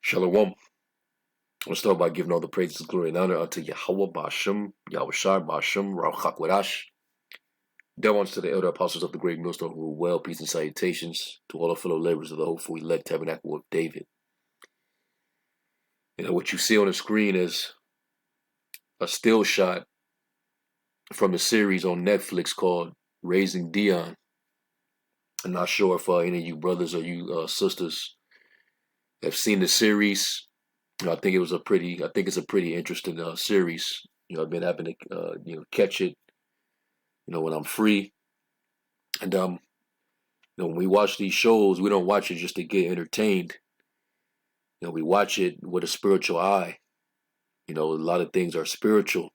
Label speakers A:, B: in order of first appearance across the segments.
A: Shalom. Let's start by giving all the praises, glory, and honor unto Yahweh Ba'ashem, Yahushai Ba'ashem, Rauchak Wadash. Dion to the elder apostles of the great millstone who rule well, peace and salutations to all the fellow laborers of the hopeful elect tabernacle of David. What you see on the screen is a still shot from the series on Netflix called Raising Dion. I'm not sure if any of you brothers or you sisters have seen the series. I think it's a pretty interesting series. I've been having to catch it, when I'm free. And when we watch these shows, we don't watch it just to get entertained. We watch it with a spiritual eye. A lot of things are spiritual.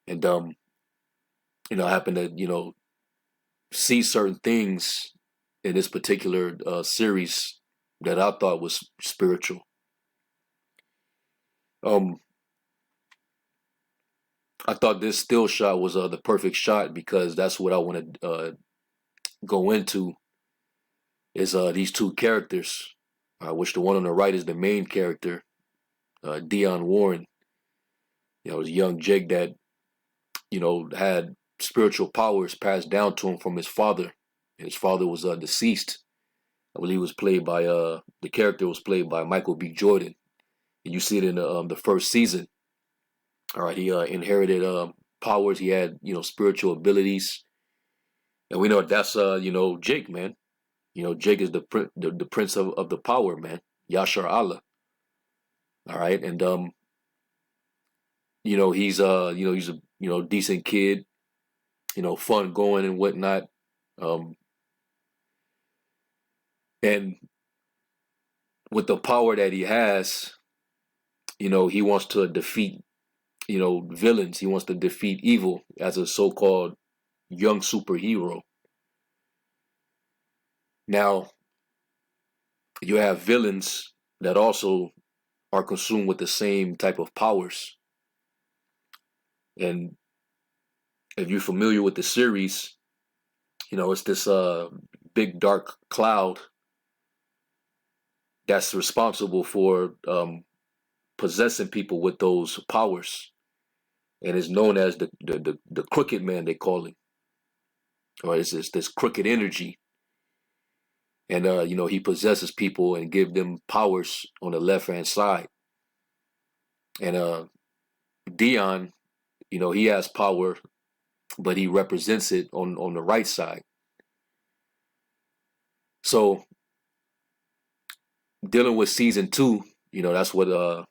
A: And I happen to see certain things in this particular series that I thought was spiritual. I thought this still shot was the perfect shot because that's what I want to go into is these two characters, which the one on the right is the main character, Dion Warren. It was a young Jake that, had spiritual powers passed down to him from his father. His father was deceased. I believe it was played by, the character was played by Michael B. Jordan. And you see it in the first season. All right, he inherited powers. He had, spiritual abilities. And we know that's, Jake, man. Jake is the prince of the power, man. Yashar Allah. All right. And, he's a, decent kid, fun going and whatnot. And with the power that he has, he wants to defeat, villains. He wants to defeat evil as a so-called young superhero. Now, you have villains that also are consumed with the same type of powers. And if you're familiar with the series, it's this big dark cloud that's responsible for possessing people with those powers. And is known as the crooked man, they call him. Or it's this crooked energy. And, he possesses people and give them powers on the left-hand side. And Dion, he has power, but he represents it on the right side. So dealing with season 2, that's what the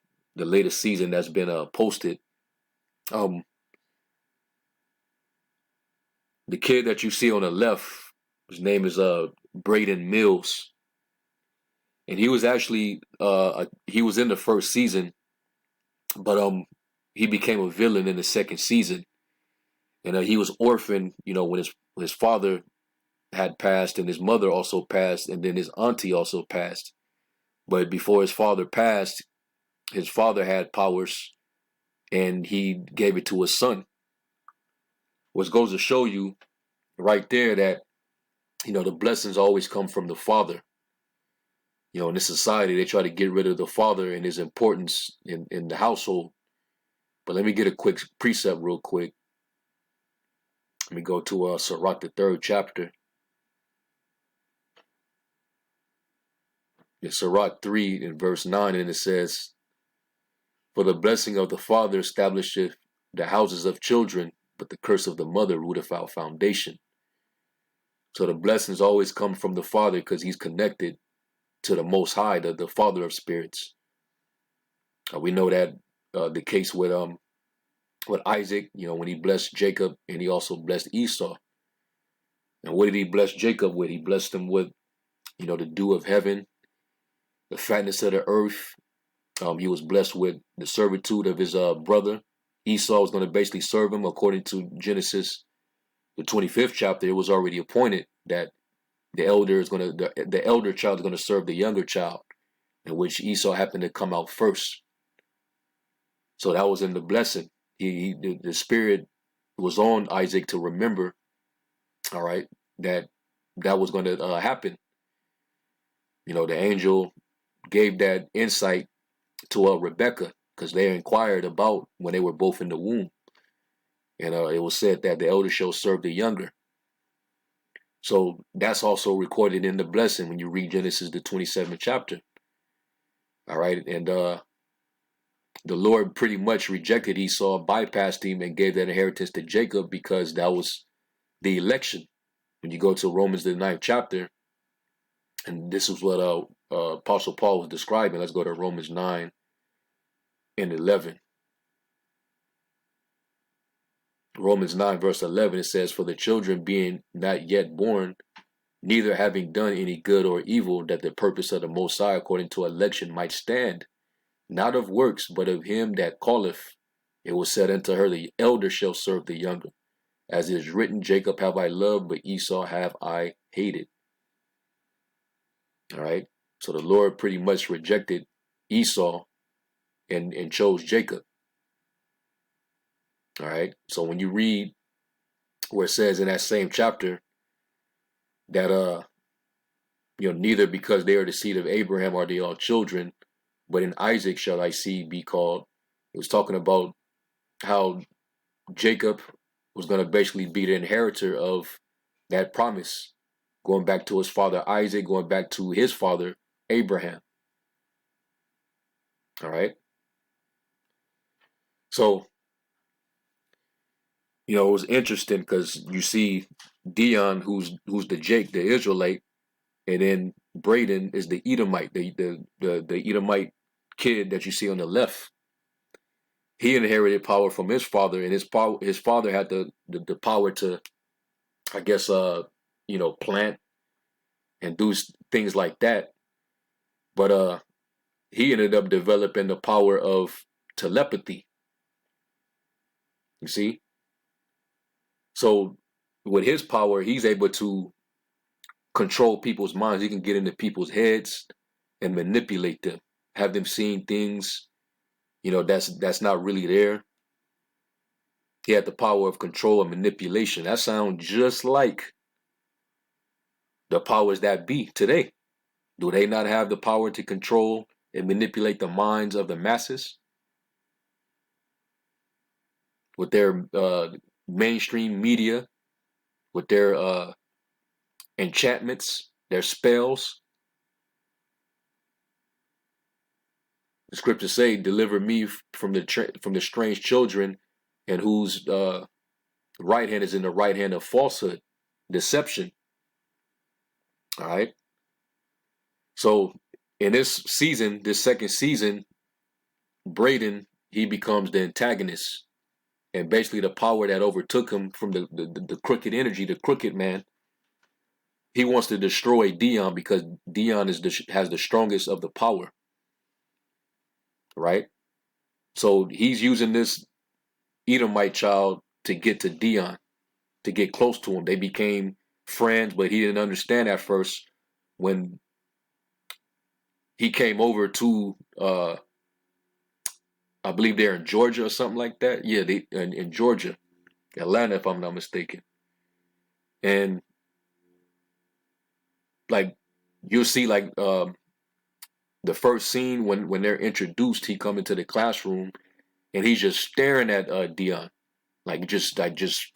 A: latest season that's been posted. The kid that you see on the left, his name is Braden Mills. And he was actually he was in the first season, but he became a villain in the second season. And he was orphaned, when his father had passed and his mother also passed, and then his auntie also passed. But before his father passed, his father had powers and he gave it to his son. Which goes to show you right there that, the blessings always come from the father. In this society, they try to get rid of the father and his importance in the household. But let me get a quick precept real quick. Let me go to Sirach, the 3rd chapter. In Sirach 3 in verse 9, and it says, "For the blessing of the father establisheth the houses of children, but the curse of the mother rooteth out foundation." So the blessings always come from the father because he's connected to the Most High, the Father of spirits. We know that the case with Isaac, when he blessed Jacob and he also blessed Esau. And what did he bless Jacob with? He blessed him with, the dew of heaven, the fatness of the earth. He was blessed with the servitude of his brother. Esau was going to basically serve him according to Genesis, the 25th chapter. It was already appointed that the elder child is going to serve the younger child, in which Esau happened to come out first. So that was in the blessing. The spirit was on Isaac to remember, all right, that was going to happen. The angel gave that insight to Rebecca, because they inquired about when they were both in the womb. And it was said that the elder shall serve the younger. So that's also recorded in the blessing when you read Genesis, the 27th chapter. All right. And the Lord pretty much rejected Esau, bypassed him, and gave that inheritance to Jacob because that was the election. When you go to Romans, the 9th chapter, and this is what Apostle Paul was describing. Let's go to Romans 9 and 11. Romans 9 verse 11, it says, "For the children being not yet born, neither having done any good or evil, that the purpose of the Most High according to election might stand, not of works, but of him that calleth. It was said unto her, the elder shall serve the younger. As it is written, Jacob have I loved, but Esau have I hated." All right. So the Lord pretty much rejected Esau and chose Jacob. All right. So when you read where it says in that same chapter that neither because they are the seed of Abraham are they all children, but in Isaac shall thy seed be called. It was talking about how Jacob was going to basically be the inheritor of that promise, going back to his father Isaac, going back to his father Abraham. All right. So, it was interesting because you see Dion, who's the Jake, the Israelite, and then Braden is the Edomite, the Edomite kid that you see on the left. He inherited power from his father, and his father had the power to, I guess, plant and do things like that. But he ended up developing the power of telepathy. You see? So with his power, he's able to control people's minds. He can get into people's heads and manipulate them, have them seeing things, that's not really there. He had the power of control and manipulation. That sounds just like the powers that be today. Do they not have the power to control and manipulate the minds of the masses with their mainstream media, with their enchantments, their spells? The scriptures say, "Deliver me from the strange children, and whose right hand is in the right hand of falsehood, deception." All right. So in this season, this second season, Braden, he becomes the antagonist, and basically the power that overtook him from the crooked energy, the crooked man. He wants to destroy Dion because Dion has the strongest of the power. Right. So he's using this Edomite child to get to Dion, to get close to him. They became friends, but he didn't understand at first when he came over to, I believe they're in Georgia or something like that. Yeah, they in Georgia, Atlanta, if I'm not mistaken. And like you'll see, like the first scene when they're introduced, he come into the classroom and he's just staring at Dion, like just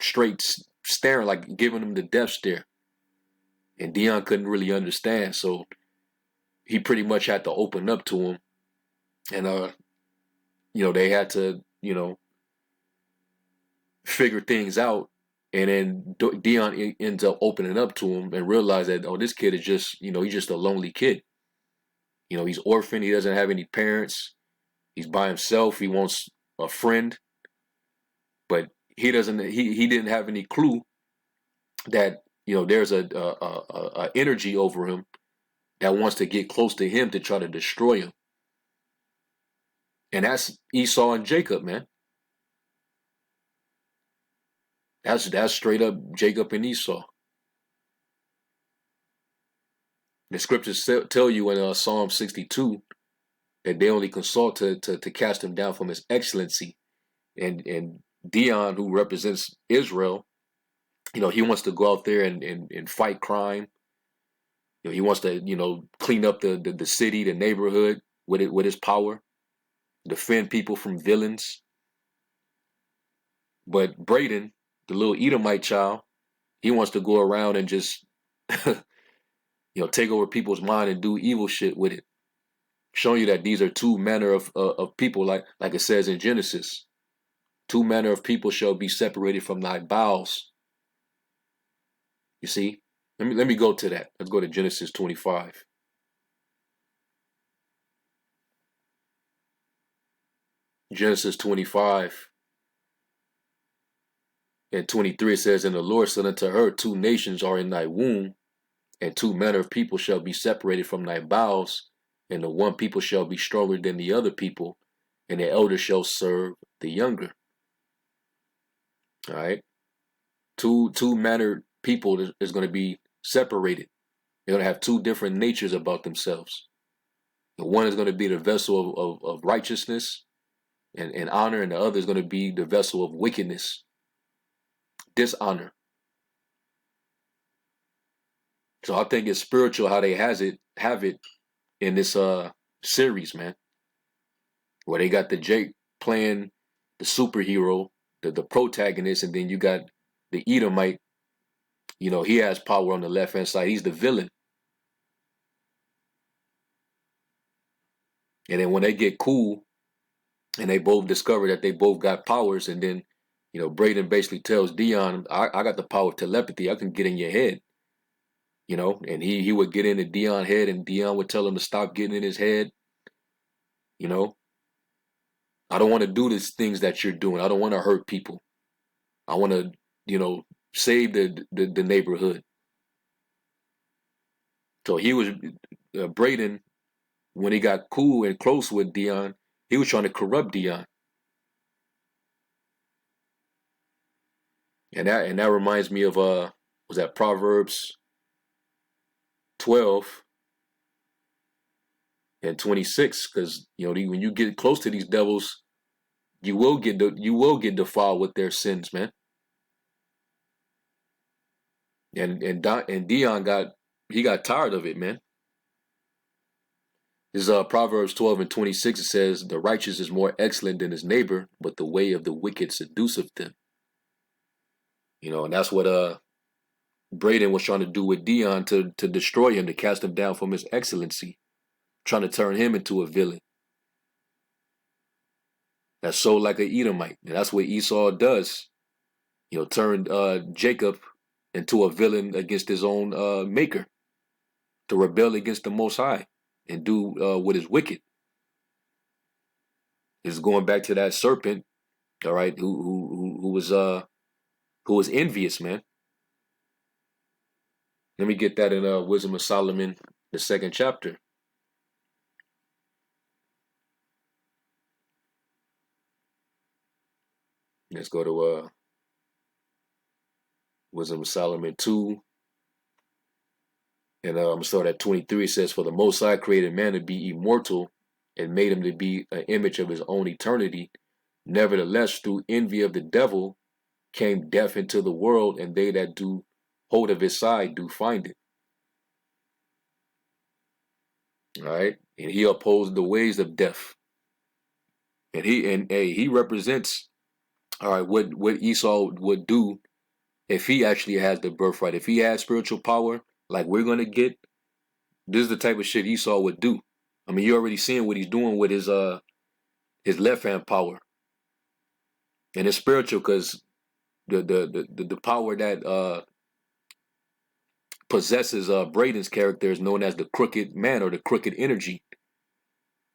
A: straight staring, like giving him the death stare. And Dion couldn't really understand, so he pretty much had to open up to him, and they had to figure things out. And then Dion ends up opening up to him and realize that, oh, this kid is just he's just a lonely kid. He's orphaned. He doesn't have any parents. He's by himself. He wants a friend, but he doesn't. He didn't have any clue that there's a energy over him that wants to get close to him to try to destroy him. And that's Esau and Jacob, man. That's straight up Jacob and Esau. The scriptures tell you in Psalm 62 that they only consult to cast him down from his excellency. And Dion, who represents Israel, he wants to go out there and fight crime, He wants to, clean up the city, the neighborhood with his power, defend people from villains. But Braden, the little Edomite child, he wants to go around and just, take over people's mind and do evil shit with it. Showing you that these are two manner of people, like it says in Genesis. Two manner of people shall be separated from thy bowels. You see? Let me go to that. Let's go to Genesis 25. Genesis 25 and 23, it says, And the Lord said unto her, Two nations are in thy womb, and two manner of people shall be separated from thy bowels, and the one people shall be stronger than the other people, and the elder shall serve the younger. All right? Two mannered people is going to be separated. They're going to have two different natures about themselves. The one is going to be the vessel of righteousness and honor, and the other is going to be the vessel of wickedness, dishonor. So I think it's spiritual how they have it in this series, man. Where they got the Jake playing the superhero, the protagonist, and then you got the Edomite. He has power on the left hand side. He's the villain. And then when they get cool and they both discover that they both got powers, and then, Braden basically tells Dion, I got the power of telepathy. I can get in your head. And he would get into Dion's head, and Dion would tell him to stop getting in his head. I don't want to do these things that you're doing. I don't want to hurt people. I want to, save the neighborhood. So he was, Braden, when he got cool and close with Dion, he was trying to corrupt Dion. And that reminds me of was that Proverbs 12 and 26? Because when you get close to these devils, you will get defiled with their sins, man. And Dion got tired of it, man. This is Proverbs 12 and 26. It says, The righteous is more excellent than his neighbor, but the way of the wicked seduceth them. And that's what Braden was trying to do with Dion to destroy him, to cast him down from his excellency, trying to turn him into a villain. That's so like an Edomite. And that's what Esau does. Turned Jacob into a villain against his own maker, to rebel against the Most High and do what is wicked. It's going back to that serpent, all right, who was envious, man. Let me get that in Wisdom of Solomon, the 2nd chapter. Let's go to Wisdom of Solomon 2. And I'm going to start at 23. It says, For the Most High created man to be immortal and made him to be an image of his own eternity. Nevertheless, through envy of the devil came death into the world, and they that do hold of his side do find it. All right. And he opposed the ways of death. And he represents, all right, what Esau would do if he actually has the birthright. If he had spiritual power, like we're going to get, this is the type of shit Esau would do. I mean, you're already seeing what he's doing with his left hand power. And it's spiritual because the power that possesses Braden's character is known as the crooked man, or the crooked energy.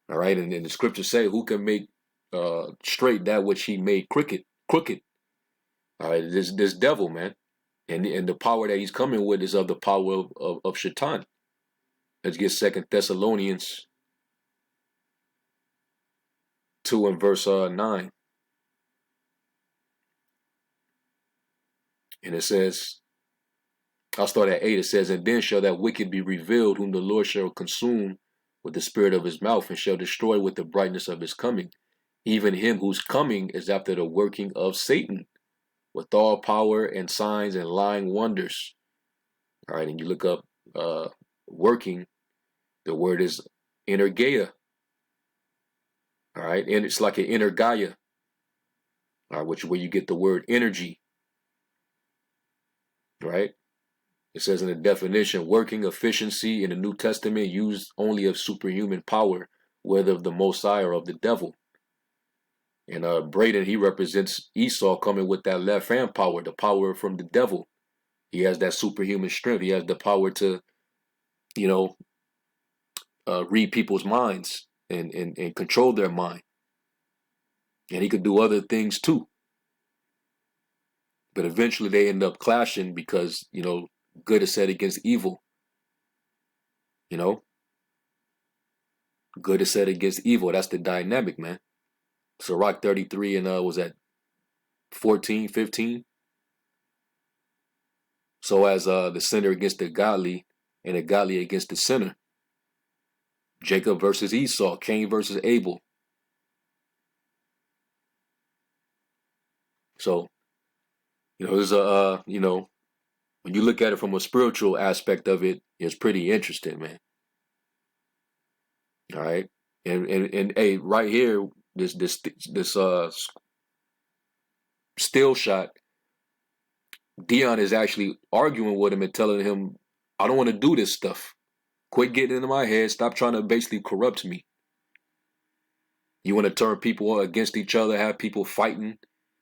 A: All right, and the scriptures say, who can make straight that which he made crooked? All right, this devil, man. And the power that he's coming with is of the power of Shaitan. Let's get 2 Thessalonians 2 and verse 9. And it says, I'll start at 8. It says, And then shall that wicked be revealed, whom the Lord shall consume with the spirit of his mouth, and shall destroy with the brightness of his coming, even him whose coming is after the working of Satan, with all power and signs and lying wonders. All right, and you look up working, the word is energeia. All right, and it's like an inner Gaia, all right, which is where you get the word energy, right? It says in the definition, working efficiency in the New Testament used only of superhuman power, whether of the Most High or of the devil. And Braden, he represents Esau coming with that left hand power, the power from the devil. He has that superhuman strength. He has the power to, you know, read people's minds and control their mind. And he could do other things too. But eventually they end up clashing because, good is set against evil. Good is set against evil. That's the dynamic, man. So Rock 33 and was that 14, 15? So as the sinner against the godly and the godly against the sinner. Jacob versus Esau, Cain versus Abel. So, there's when you look at it from a spiritual aspect of it, it's pretty interesting, man. All right. And hey, right here, this still shot, Dion is actually arguing with him and telling him, I don't want to do this stuff. Quit getting into my head. Stop trying to basically corrupt me. You want to turn people against each other, have people fighting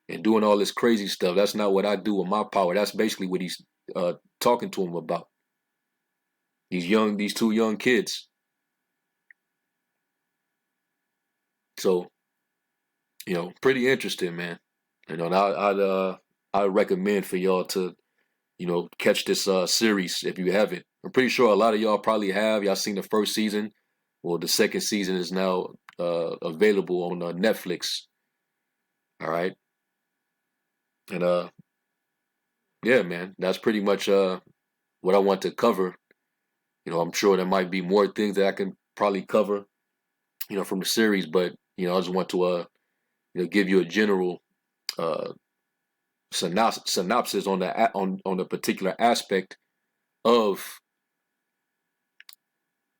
A: and doing all this crazy stuff. That's not what I do with my power. That's basically what he's talking to him about. These two young kids. So, pretty interesting, man. And I'd recommend for y'all to, catch this series if you haven't. I'm pretty sure a lot of y'all probably have. Y'all seen the first season. Well, the second season is now available on Netflix. All right. And yeah, man, that's pretty much what I want to cover. I'm sure there might be more things that I can probably cover, from the series, but I just want to give you a general synopsis on the particular aspect of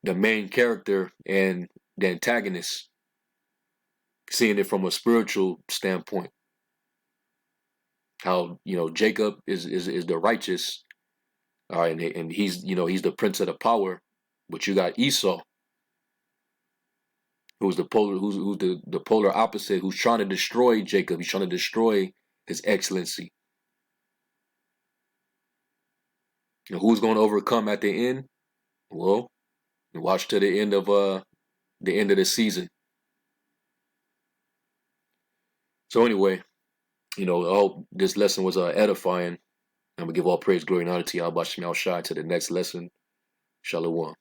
A: the main character and the antagonist, seeing it from a spiritual standpoint. How Jacob is the righteous, all right, and he's he's the prince of the power, but you got Esau, who's the polar opposite, who's trying to destroy Jacob. He's trying to destroy his excellency. And who's going to overcome at the end? Well, watch to the end of the season. So anyway, I hope this lesson was edifying. I'm gonna give all praise, glory, and honor to Yahweh Shai to the next lesson. Shalom.